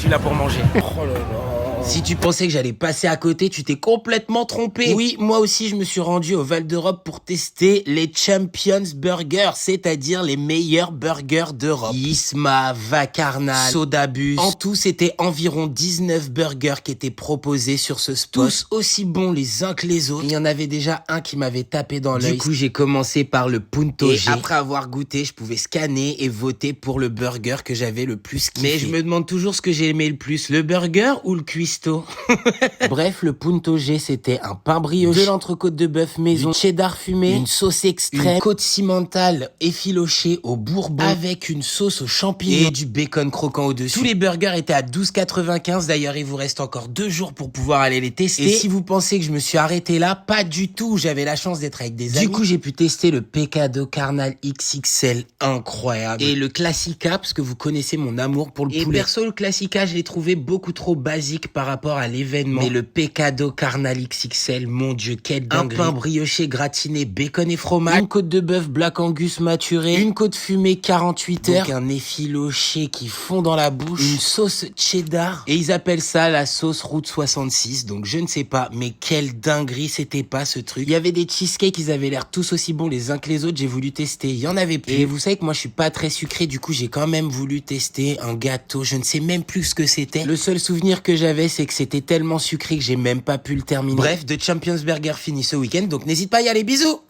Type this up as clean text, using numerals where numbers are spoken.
Je suis là pour manger. Oh là là. Si tu pensais que j'allais passer à côté, tu t'es complètement trompé. Oui, moi aussi, je me suis rendu au Val d'Europe pour tester les Champions Burgers, c'est-à-dire les meilleurs burgers d'Europe. Isma, Vacarnal, Sodabus. En tout, c'était environ 19 burgers qui étaient proposés sur ce spot. Tous aussi bons les uns que les autres. Il y en avait déjà un qui m'avait tapé dans l'œil. Du coup, j'ai commencé par le Punto G. Et après avoir goûté, je pouvais scanner et voter pour le burger que j'avais le plus kiffé. Mais je me demande toujours ce que j'ai aimé le plus, le burger ou le cuistot. Bref, le Punto G, c'était un pain brioché, de l'entrecôte de bœuf maison, du cheddar fumé, une sauce extrême, une côte cimentale effilochée au bourbon, avec une sauce aux champignons et du bacon croquant au-dessus. Tous les burgers étaient à 12,95. D'ailleurs, il vous reste encore 2 jours pour pouvoir aller les tester. Et si vous pensez que je me suis arrêté là, pas du tout. J'avais la chance d'être avec des amis. Du coup, j'ai pu tester le Pecado Carnal XXL, incroyable. Et le Classica, parce que vous connaissez mon amour pour le poulet. Et perso, le Classica, je l'ai trouvé beaucoup trop basique par rapport à l'événement. Mais le Pecado Carnal XXL, mon Dieu, quelle dinguerie. Un pain brioché gratiné, bacon et fromage, une côte de bœuf Black Angus maturée, une côte fumée 48 heures, donc un effiloché qui fond dans la bouche, une sauce cheddar, et ils appellent ça la sauce Route 66, donc je ne sais pas, mais quelle dinguerie c'était pas ce truc. Il y avait des cheesecakes, ils avaient l'air tous aussi bons les uns que les autres, j'ai voulu tester, il y en avait plus. Et vous savez que moi je suis pas très sucré, du coup j'ai quand même voulu tester un gâteau, je ne sais même plus ce que c'était. Le seul souvenir que j'avais, c'est que c'était tellement sucré que j'ai même pas pu le terminer. Bref, The Champions Burger finit ce week-end, donc n'hésite pas à y aller, bisous!